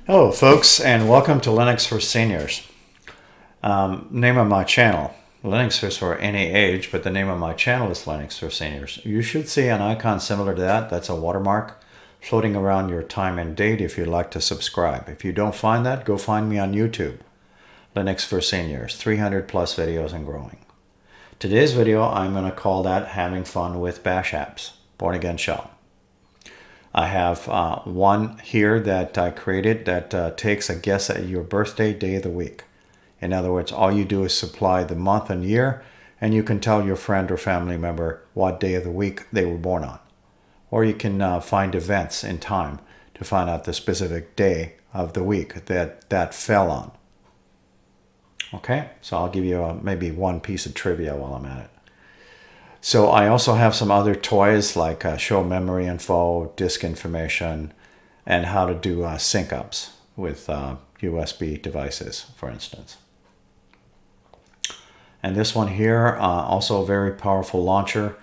Hello folks, and welcome to Linux for Seniors. Name of my channel. Linux is for any age, but the name of my channel is Linux for Seniors. You should see an icon similar to that. That's a watermark floating around your time and date if you'd like to subscribe. If you don't find that, go find me on YouTube. Linux for Seniors, 300 plus videos and growing. Today's video, I'm going to call that Having Fun with Bash Apps, Born Again Shell. I have one here that I created that takes a guess at your birthday, day of the week. In other words, all you do is supply the month and year, and you can tell your friend or family member what day of the week they were born on. Or you can find events in time to find out the specific day of the week that fell on. Okay, so I'll give you maybe one piece of trivia while I'm at it. So I also have some other toys like show memory info, disk information, and how to do sync ups with USB devices, for instance. And this one here, also a very powerful launcher,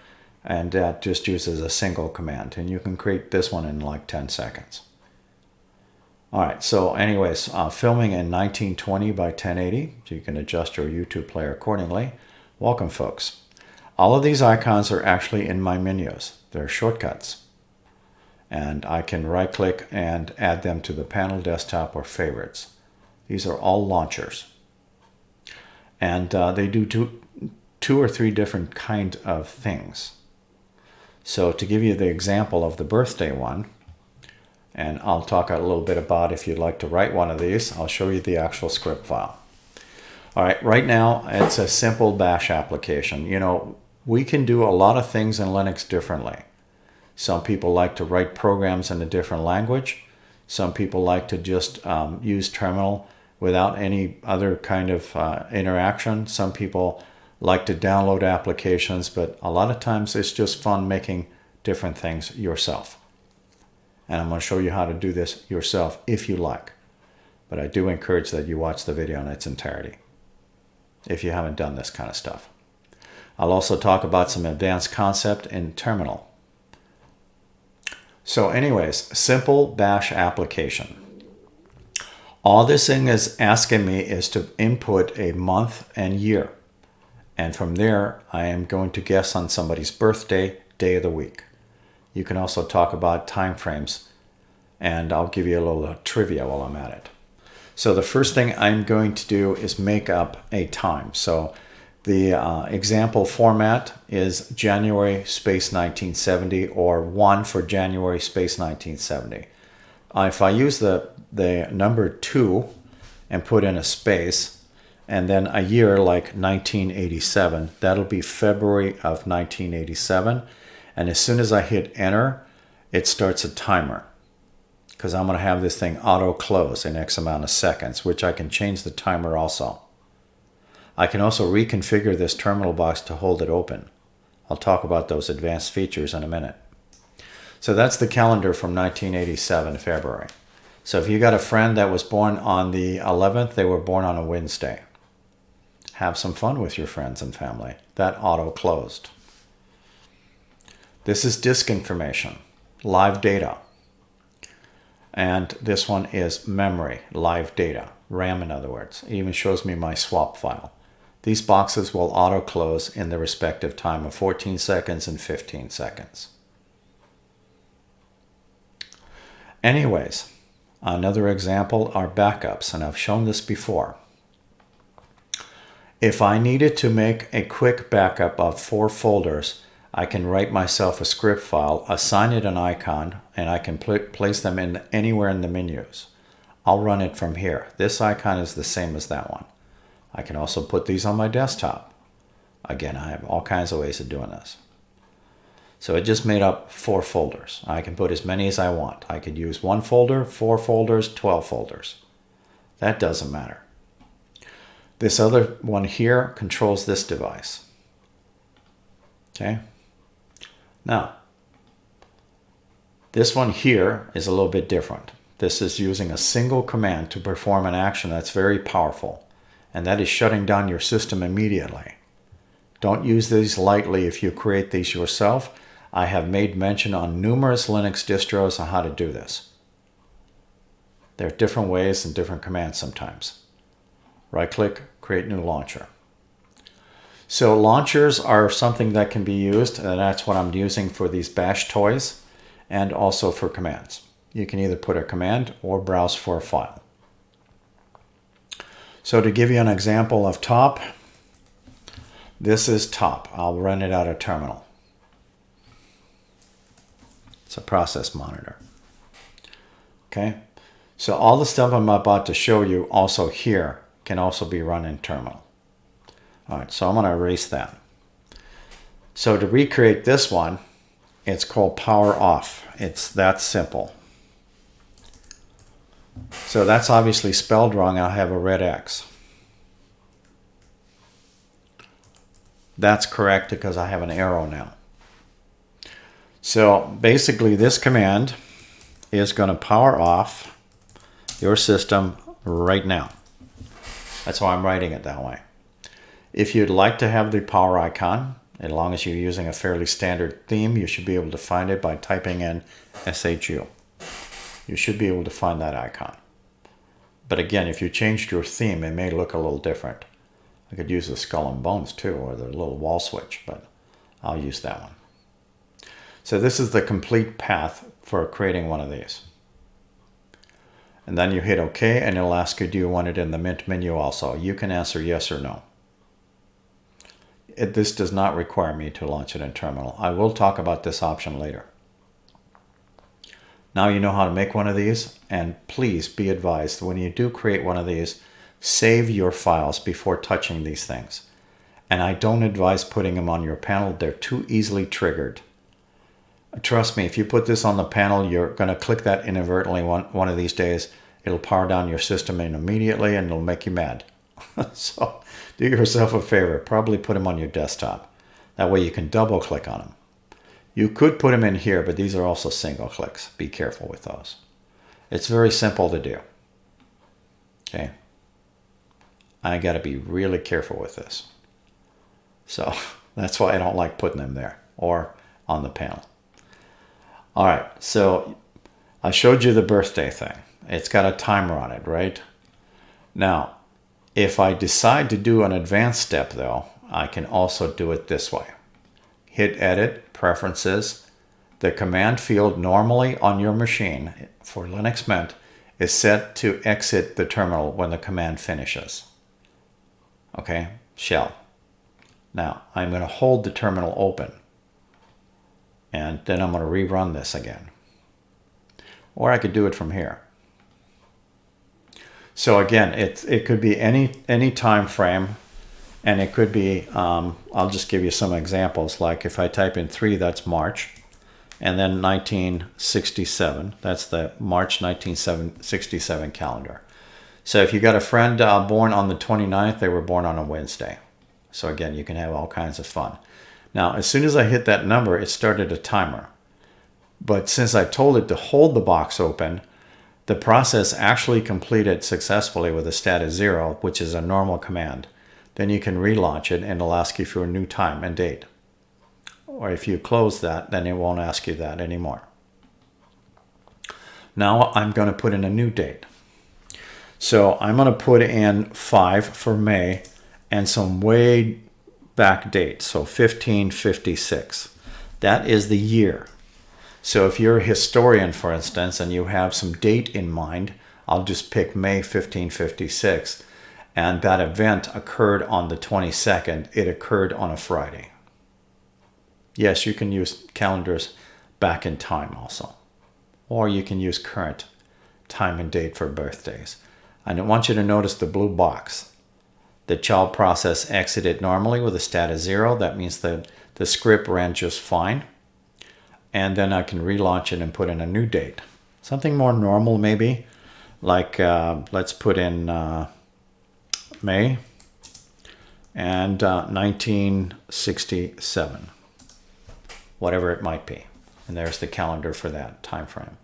and that just uses a single command. And you can create this one in like 10 seconds. All right, so anyways, filming in 1920 by 1080, so you can adjust your YouTube player accordingly. Welcome, folks. All of these icons are actually in my menus. They're shortcuts. And I can right-click and add them to the panel, desktop, or favorites. These are all launchers. And they do two or three different kind of things. So to give you the example of the birthday one, and I'll talk a little bit about if you'd like to write one of these, I'll show you the actual script file. All right, right now it's a simple bash application. You know, we can do a lot of things in Linux differently. Some people like to write programs in a different language. Some people like to just use terminal without any other kind of interaction. Some people like to download applications, but a lot of times it's just fun making different things yourself. And I'm going to show you how to do this yourself if you like. But I do encourage that you watch the video in its entirety if you haven't done this kind of stuff. I'll also talk about some advanced concept in terminal. So anyways, simple bash application. All this thing is asking me is to input a month and year. And from there, I am going to guess on somebody's birthday, day of the week. You can also talk about time frames, and I'll give you a little trivia while I'm at it. So the first thing I'm going to do is make up a time. So the example format is January space 1970 or 1 for January space 1970. If I use the number 2 and put in a space and then a year like 1987, that'll be February of 1987. And as soon as I hit enter, it starts a timer because I'm going to have this thing auto close in X amount of seconds, which I can change the timer also. I can also reconfigure this terminal box to hold it open. I'll talk about those advanced features in a minute. So that's the calendar from 1987 February. So if you got a friend that was born on the 11th, they were born on a Wednesday. Have some fun with your friends and family. That auto closed. This is disk information, live data. And this one is memory, live data, RAM in other words. It even shows me my swap file. These boxes will auto close in the respective time of 14 seconds and 15 seconds. Anyways, another example are backups, and I've shown this before. If I needed to make a quick backup of 4 folders, I can write myself a script file, assign it an icon, and I can place them in anywhere in the menus. I'll run it from here. This icon is the same as that one. I can also put these on my desktop. Again, I have all kinds of ways of doing this. So it just made up 4 folders. I can put as many as I want. I could use 1 folder, 4 folders, 12 folders. That doesn't matter. This other one here controls this device. Okay. Now, this one here is a little bit different. This is using a single command to perform an action that's very powerful, and that is shutting down your system immediately. Don't use these lightly if you create these yourself. I have made mention on numerous Linux distros on how to do this. There are different ways and different commands sometimes. Right-click, create new launcher. So launchers are something that can be used, and that's what I'm using for these bash toys and also for commands. You can either put a command or browse for a file. So to give you an example of top, this is top. I'll run it out of terminal. It's a process monitor. Okay, so all the stuff I'm about to show you also here can also be run in terminal. All right, so I'm going to erase that. So to recreate this one, it's called power off. It's that simple. So that's obviously spelled wrong. I'll have a red X. That's correct because I have an arrow now. So basically this command is going to power off your system right now. That's why I'm writing it that way. If you'd like to have the power icon, as long as you're using a fairly standard theme, you should be able to find it by typing in SHU. You should be able to find that icon. But again, if you changed your theme, it may look a little different. I could use the skull and bones too, or the little wall switch, but I'll use that one. So this is the complete path for creating one of these. And then you hit OK, and it'll ask you, do you want it in the Mint menu also? You can answer yes or no. This does not require me to launch it in terminal. I will talk about this option later. Now you know how to make one of these, and please be advised, when you do create one of these, save your files before touching these things. And I don't advise putting them on your panel. They're too easily triggered. Trust me, if you put this on the panel, you're going to click that inadvertently one of these days. It'll power down your system immediately, and it'll make you mad. So do yourself a favor. Probably put them on your desktop. That way you can double click on them. You could put them in here, but these are also single clicks. Be careful with those. It's very simple to do. Okay. I got to be really careful with this. So that's why I don't like putting them there or on the panel. All right, so I showed you the birthday thing. It's got a timer on it, right? Now, if I decide to do an advanced step, though, I can also do it this way. Hit Edit, Preferences. The command field normally on your machine for Linux Mint is set to exit the terminal when the command finishes. Okay, shell. Now, I'm going to hold the terminal open. And then I'm going to rerun this again. Or I could do it from here. So again, it could be any time frame, and it could be, I'll just give you some examples. Like if I type in 3, that's March, and then 1967, that's the March 1967 calendar. So if you got a friend born on the 29th, they were born on a Wednesday. So again, you can have all kinds of fun. Now, as soon as I hit that number, it started a timer. But since I told it to hold the box open, the process actually completed successfully with a status 0, which is a normal command. Then you can relaunch it, and it'll ask you for a new time and date. Or if you close that, then it won't ask you that anymore. Now I'm going to put in a new date. So I'm going to put in 5 for May and some way back date, so 1556. That is the year. So if you're a historian, for instance, and you have some date in mind, I'll just pick May 1556, and that event occurred on the 22nd. It occurred on a Friday. Yes, you can use calendars back in time also, or you can use current time and date for birthdays. I want you to notice the blue box. The child process exited normally with a status 0. That means that the script ran just fine. And then I can relaunch it and put in a new date. Something more normal maybe. Like let's put in May and 1967. Whatever it might be. And there's the calendar for that time frame.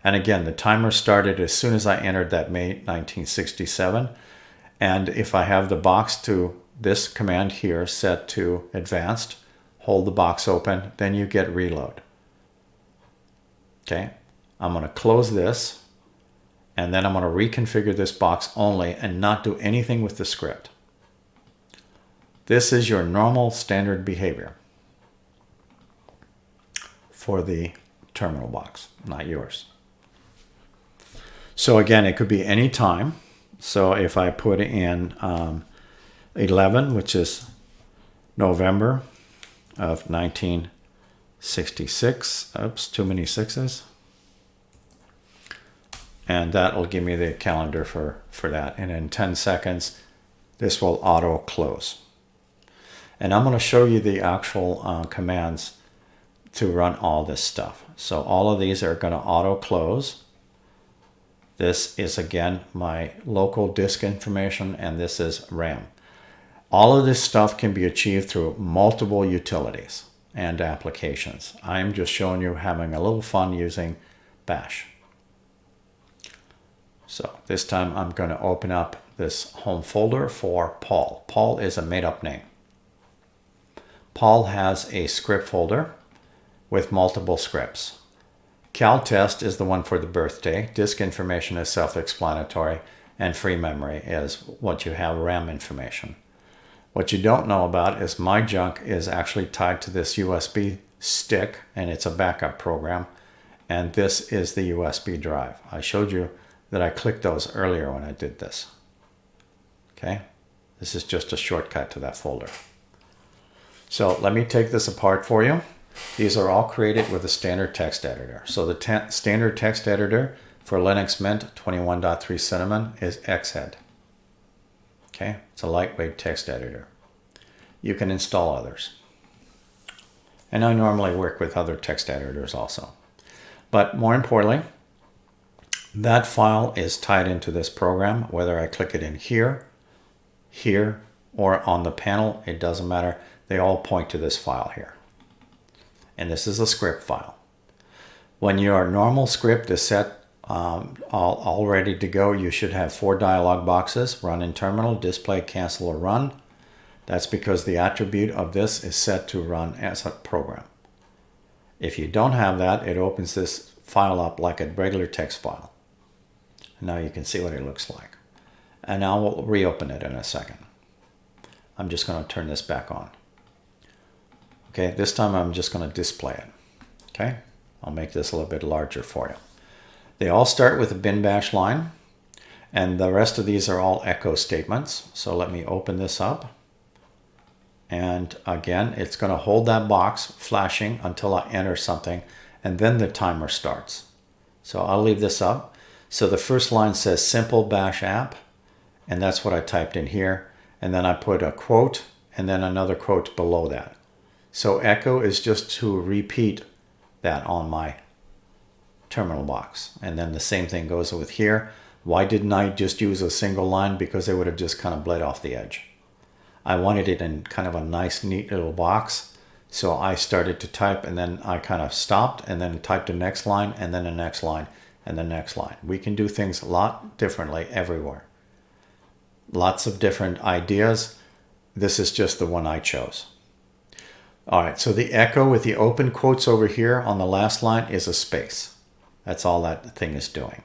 And again, the timer started as soon as I entered that May 1967. And if I have the box to this command here set to advanced, hold the box open, then you get reload. Okay, I'm going to close this, And then I'm going to reconfigure this box only and not do anything with the script. This is your normal standard behavior for the terminal box, not yours. So again, it could be any time. So if I put in 11, which is November of 1966, oops, too many sixes. And that will give me the calendar for that. And in 10 seconds, this will auto close. And I'm going to show you the actual commands to run all this stuff. So all of these are going to auto close. This is again my local disk information, and this is RAM. All of this stuff can be achieved through multiple utilities and applications. I'm just showing you having a little fun using Bash. So this time I'm going to open up this home folder for Paul. Paul is a made-up name. Paul has a script folder with multiple scripts. CalTest is the one for the birthday. Disk information is self-explanatory, and free memory is what you have RAM information. What you don't know about is my junk is actually tied to this USB stick, and it's a backup program, and this is the USB drive. I showed you that I clicked those earlier when I did this. Okay, this is just a shortcut to that folder. So let me take this apart for you. These are all created with a standard text editor. So the standard text editor for Linux Mint 21.3 Cinnamon is Xhead. Okay, it's a lightweight text editor. You can install others. And I normally work with other text editors also. But more importantly, that file is tied into this program, whether I click it in here, here, or on the panel, it doesn't matter. They all point to this file here. And this is a script file. When your normal script is set all ready to go, you should have 4 dialog boxes: run in terminal, display, cancel, or run. That's because the attribute of this is set to run as a program. If you don't have that, it opens this file up like a regular text file. And now you can see what it looks like. And now we'll reopen it in a second. I'm just going to turn this back on. Okay, this time I'm just going to display it. Okay, I'll make this a little bit larger for you. They all start with a bin bash line, and the rest of these are all echo statements. So let me open this up. And again, it's going to hold that box flashing until I enter something, and then the timer starts. So I'll leave this up. So the first line says simple bash app, and that's what I typed in here. And then I put a quote and then another quote below that. So echo is just to repeat that on my terminal box. And then the same thing goes with here. Why didn't I just use a single line? Because it would have just kind of bled off the edge. I wanted it in kind of a nice, neat little box. So I started to type, and then I kind of stopped and then typed the next line and then the next line and the next line. We can do things a lot differently everywhere. Lots of different ideas. This is just the one I chose. All right, so the echo with the open quotes over here on the last line is a space. That's all that thing is doing.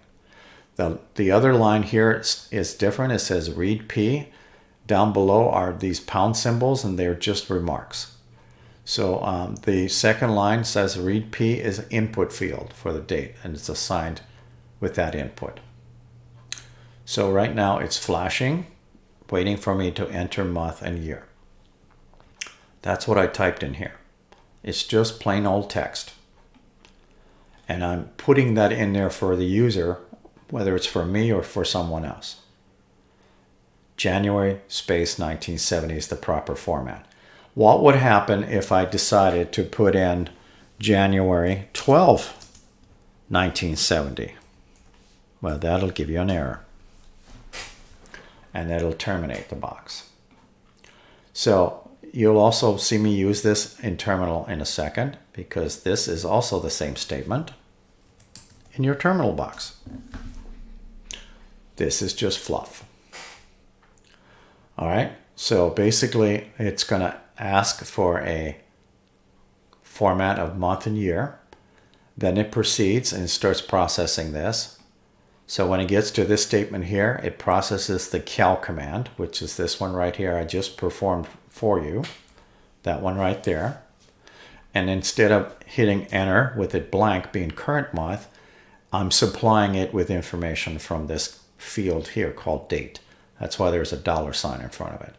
The other line here is different. It says read P. Down below are these pound symbols, and they're just remarks. So the second line says read P is input field for the date, and it's assigned with that input. So right now it's flashing, waiting for me to enter month and year. That's what I typed in here. It's just plain old text. And I'm putting that in there for the user, whether it's for me or for someone else. January space 1970 is the proper format. What would happen if I decided to put in January 12, 1970? Well, that'll give you an error. And that'll terminate the box. So you'll also see me use this in terminal in a second, because this is also the same statement in your terminal box. This is just fluff. All right, so basically it's going to ask for a format of month and year. Then it proceeds and starts processing this. So when it gets to this statement here, it processes the cal command, which is this one right here I just performed for you. That one right there. And instead of hitting enter with it blank being current month, I'm supplying it with information from this field here called date. That's why there's a $sign in front of it.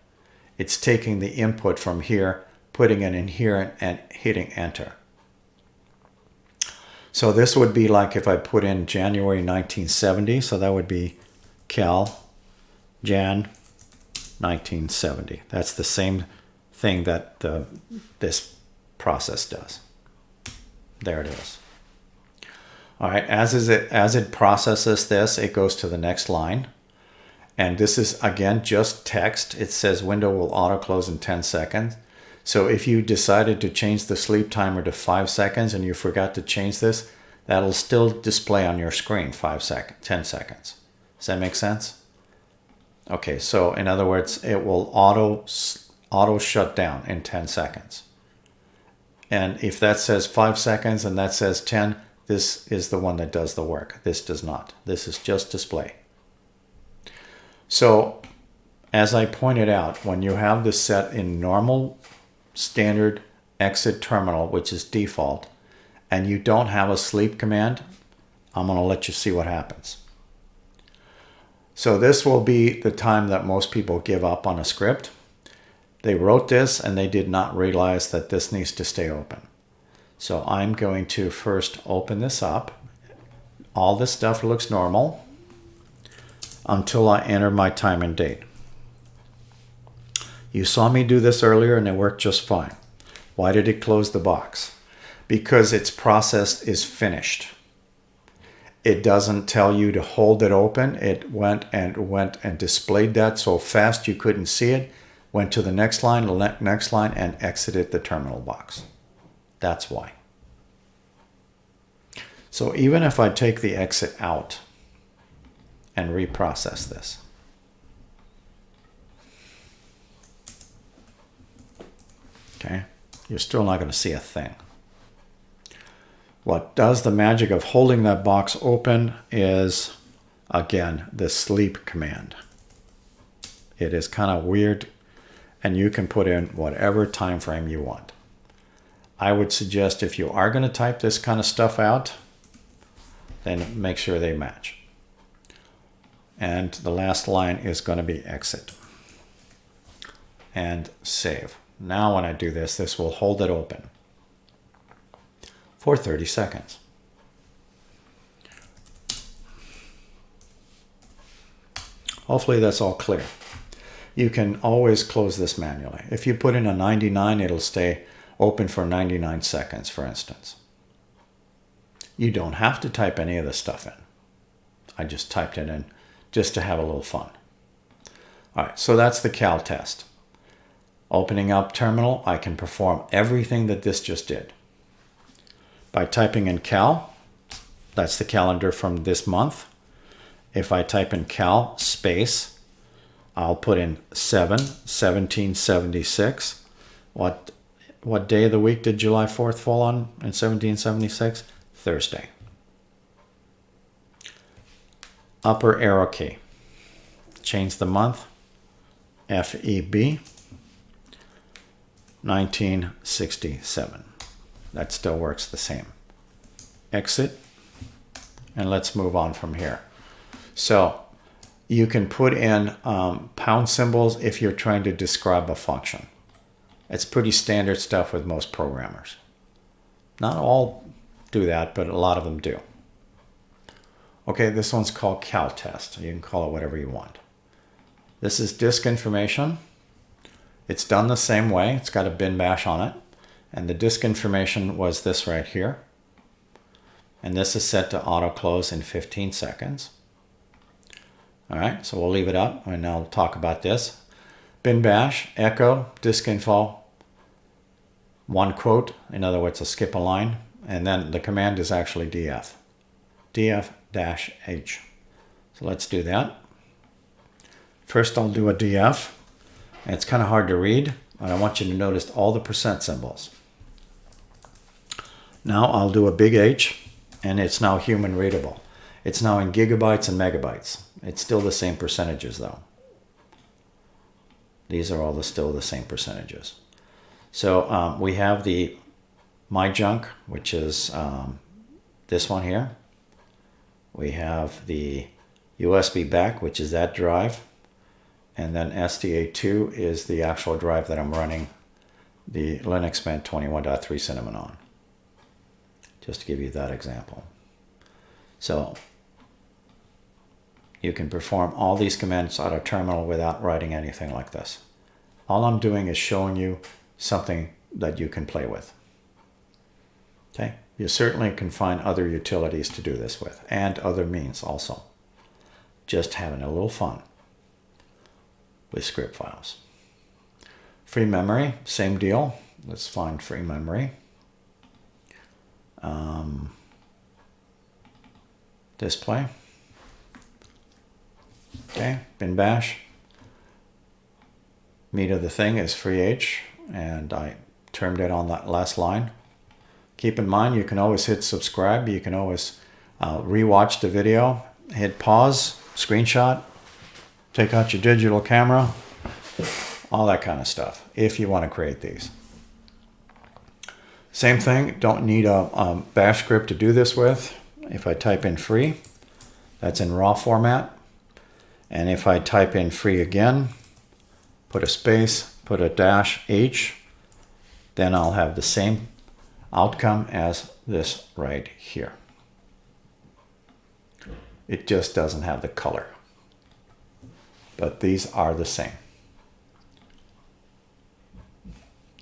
It's taking the input from here, putting it in here, and hitting enter. So this would be like if I put in January 1970, so that would be cal Jan 1970. That's the same thing that this process does. There it is. All right, as it processes this, it goes to the next line. And this is, again, just text. It says window will auto close in 10 seconds. So if you decided to change the sleep timer to 5 seconds and you forgot to change this, that'll still display on your screen 10 seconds. Does that make sense? Okay, so in other words, it will auto shut down in 10 seconds. And if that says 5 seconds and that says 10, this is the one that does the work. This does not. This is just display. So as I pointed out, when you have this set in normal standard exit terminal, which is default, and you don't have a sleep command, I'm going to let you see what happens. So this will be the time that most people give up on a script. They wrote this and they did not realize that this needs to stay open. So I'm going to first open this up. All this stuff looks normal until I enter my time and date. You saw me do this earlier and it worked just fine. Why did it close the box? Because its process is finished. It doesn't tell you to hold it open. It went and displayed that so fast you couldn't see it, went to the next line, and exited the terminal box. That's why. So even if I take the exit out and reprocess this, okay, you're still not going to see a thing. What does the magic of holding that box open is, again, the sleep command. It is kind of weird, and you can put in whatever time frame you want. I would suggest if you are going to type this kind of stuff out, then make sure they match. And the last line is going to be exit. And save. Now when I do this, this will hold it open for 30 seconds. Hopefully that's all clear. You can always close this manually. If you put in a 99, it'll stay open for 99 seconds, for instance. You don't have to type any of this stuff in. I just typed it in just to have a little fun. All right, so that's the cal test. Opening up terminal, I can perform everything that this just did. By typing in cal, that's the calendar from this month. If I type in cal space, I'll put in 1776. What day of the week did July 4th fall on in 1776? Thursday. Upper arrow key. Change the month. FEB 1967. That still works the same. Exit. And let's move on from here. So you can put in pound symbols if you're trying to describe a function. It's pretty standard stuff with most programmers. Not all do that, but a lot of them do. Okay, this one's called cal test. You can call it whatever you want. This is disk information. It's done the same way. It's got a bin bash on it. And the disk information was this right here. And this is set to auto close in 15 seconds. All right, so we'll leave it up and I'll talk about this. Bin bash, echo, disk info, one quote, in other words, I'll skip a line. And then the command is actually df, df-h. So let's do that. First I'll do a df. And it's kind of hard to read, but I want you to notice all the percent symbols. Now I'll do a big H, and it's now human readable. It's now in gigabytes and megabytes. It's still the same percentages though. These are all still the same percentages. So we have the My Junk, which is this one here. We have the USB back, which is that drive. And then SDA2 is the actual drive that I'm running the Linux Mint 21.3 Cinnamon on. Just to give you that example. So you can perform all these commands out of terminal without writing anything like this. All I'm doing is showing you something that you can play with. Okay? You certainly can find other utilities to do this with, and other means also. Just having a little fun with script files. Free memory, same deal. Let's find free memory. Display. Okay, bin bash. Meat of the thing is free H, and I termed it on that last line. Keep in mind, you can always hit subscribe. You can always rewatch the video, hit pause, screenshot, take out your digital camera, all that kind of stuff, if you want to create these. Same thing, don't need a bash script to do this with. If I type in free, that's in raw format. And if I type in free again, put a space, put a dash H, then I'll have the same outcome as this right here. It just doesn't have the color. But these are the same.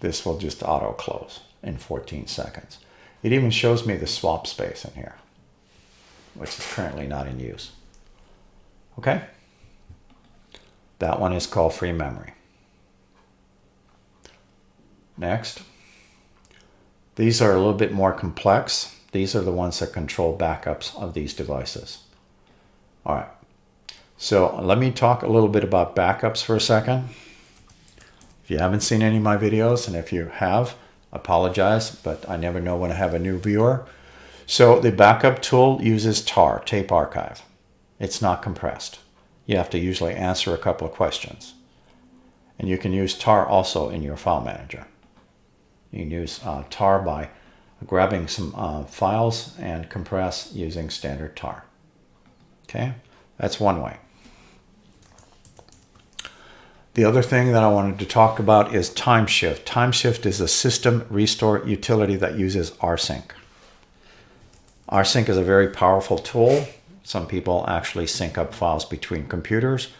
This will just auto close in 14 seconds. It even shows me the swap space in here, which is currently not in use. Okay? That one is called free memory. Next. These are a little bit more complex. These are the ones that control backups of these devices. All right. So let me talk a little bit about backups for a second. If you haven't seen any of my videos, and if you have, apologize, but I never know when I have a new viewer. So the backup tool uses tar, tape archive. It's not compressed. You have to usually answer a couple of questions. And you can use tar also in your file manager. You can use tar by grabbing some files and compress using standard tar. Okay, that's one way. The other thing that I wanted to talk about is Timeshift. Timeshift is a system restore utility that uses Rsync. Rsync is a very powerful tool. Some people actually sync up files between computers,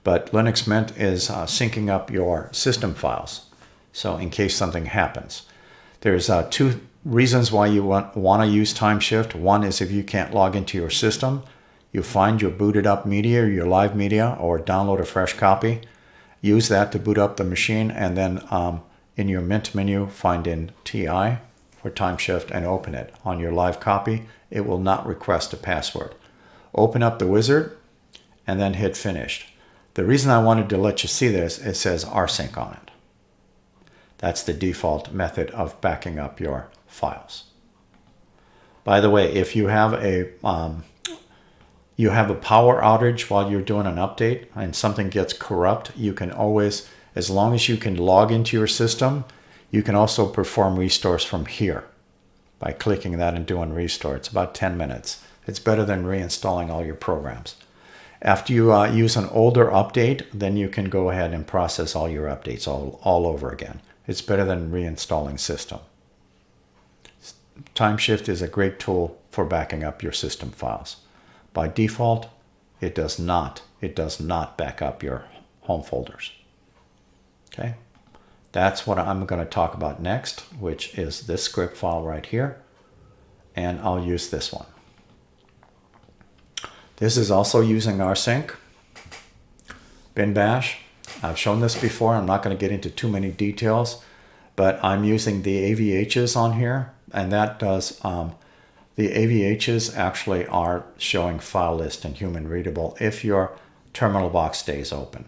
but Linux Mint is syncing up your system files. So in case something happens. There's two reasons why you want to use Timeshift. One is if you can't log into your system, you find your booted up media, your live media, or download a fresh copy. Use that to boot up the machine, and then in your Mint menu, find in TI for Timeshift and open it. On your live copy, it will not request a password. Open up the wizard and then hit finished. The reason I wanted to let you see this, it says Rsync on it. That's the default method of backing up your files. By the way, if you have a power outage while you're doing an update and something gets corrupt, you can always, as long as you can log into your system, you can also perform restores from here by clicking that and doing restore. It's about 10 minutes. It's better than reinstalling all your programs. After you use an older update, then you can go ahead and process all your updates all over again. It's better than reinstalling system. Timeshift is a great tool for backing up your system files. By default, it does not back up your home folders. Okay, that's what I'm going to talk about next, which is this script file right here, and I'll use this one. This is also using Rsync, bin bash. I've shown this before. I'm not going to get into too many details, but I'm using the AVHs on here, and that does. The AVHs actually are showing file list and human readable if your terminal box stays open.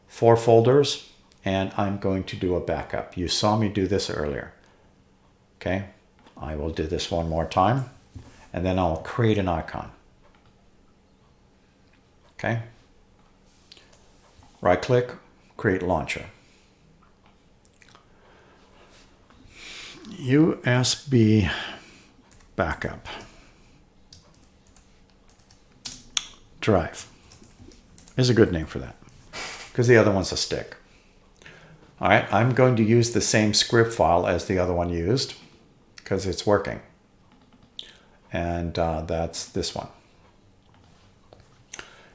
4 folders, and I'm going to do a backup. You saw me do this earlier. Okay, I will do this one more time, and then I'll create an icon. Okay. Right click, create launcher. USB backup drive is a good name for that, because the other one's a stick. All right, I'm going to use the same script file as the other one used because it's working. And that's this one.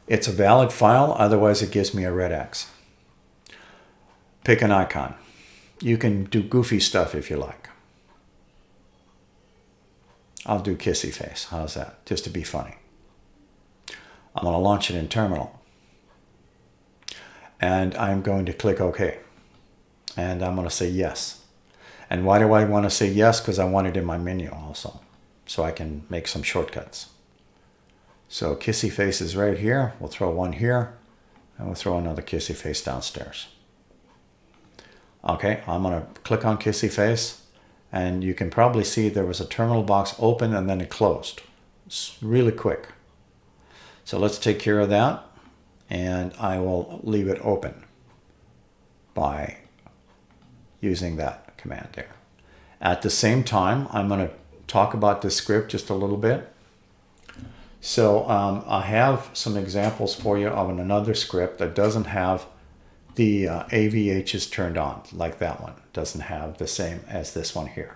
It's a valid file, otherwise it gives me a red X. Pick an icon. You can do goofy stuff if you like. I'll do kissy face. How's that? Just to be funny. I'm going to launch it in terminal. And I'm going to click OK. And I'm going to say yes. And why do I want to say yes? Because I want it in my menu also, so I can make some shortcuts. So kissy face is right here. We'll throw one here, and we'll throw another kissy face downstairs. Okay, I'm going to click on kissy face, and you can probably see there was a terminal box open and then it closed. It's really quick. So let's take care of that, and I will leave it open by using that command there. At the same time, I'm going to talk about this script just a little bit. So I have some examples for you of another script that doesn't have the AVHs turned on, like that one. Doesn't have the same as this one here.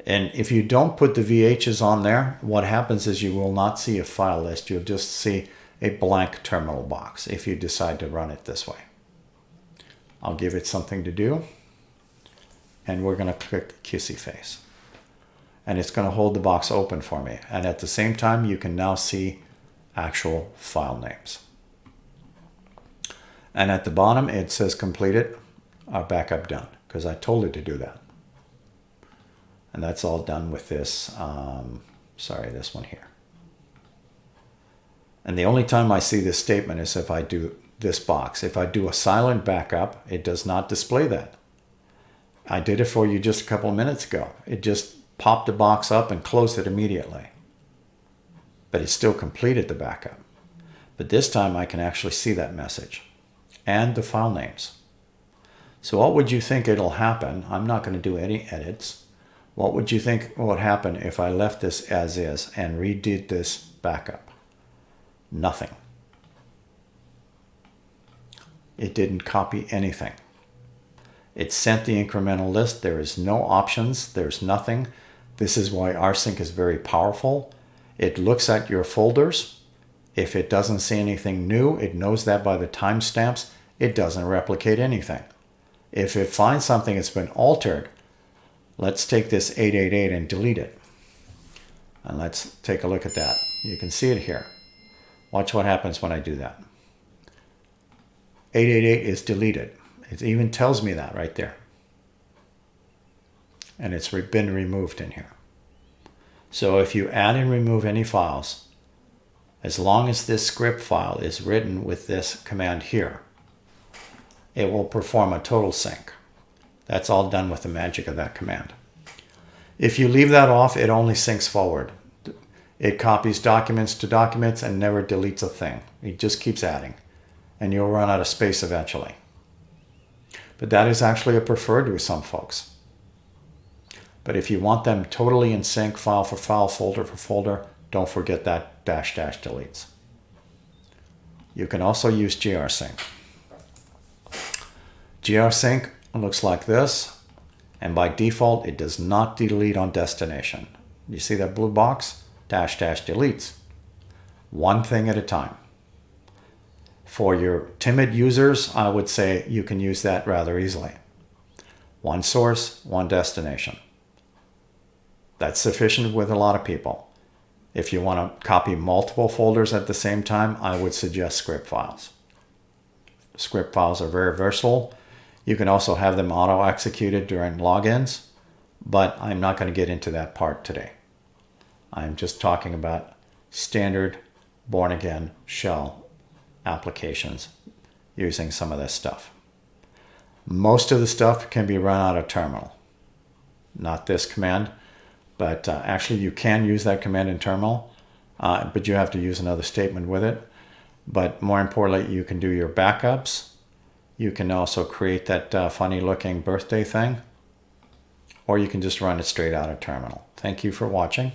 And if you don't put the VHs on there, what happens is you will not see a file list. You'll just see a blank terminal box if you decide to run it this way. I'll give it something to do. And we're going to click kissy face. And it's going to hold the box open for me. And at the same time, you can now see actual file names. And at the bottom, it says completed, backup done, because I told it to do that. And that's all done with this, this one here. And the only time I see this statement is if I do this box. If I do a silent backup, it does not display that. I did it for you just a couple of minutes ago. It just popped the box up and closed it immediately. But it still completed the backup. But this time I can actually see that message and the file names. So what would you think it'll happen? I'm not going to do any edits. What would you think would happen if I left this as is and redid this backup? Nothing. It didn't copy anything. It sent the incremental list. There is no options. There's nothing. This is why Rsync is very powerful. It looks at your folders. If it doesn't see anything new, it knows that by the timestamps. It doesn't replicate anything. If it finds something that's been altered, let's take this 888 and delete it. And let's take a look at that. You can see it here. Watch what happens when I do that. 888 is deleted. It even tells me that right there. And it's been removed in here. So if you add and remove any files, as long as this script file is written with this command here, it will perform a total sync. That's all done with the magic of that command. If you leave that off, it only syncs forward. It copies documents to documents and never deletes a thing. It just keeps adding. And you'll run out of space eventually. But that is actually a preferred with some folks. But if you want them totally in sync, file for file, folder for folder, don't forget that -- deletes. You can also use Grsync. Grsync looks like this, and by default, it does not delete on destination. You see that blue box? -- deletes. One thing at a time. For your timid users, I would say you can use that rather easily. One source, one destination. That's sufficient with a lot of people. If you want to copy multiple folders at the same time, I would suggest script files. Script files are very versatile. You can also have them auto-executed during logins, but I'm not going to get into that part today. I'm just talking about standard born-again shell applications using some of this stuff. Most of the stuff can be run out of terminal. Not this command, But actually, you can use that command in terminal, but you have to use another statement with it. But more importantly, you can do your backups. You can also create that funny looking birthday thing, or you can just run it straight out of terminal. Thank you for watching.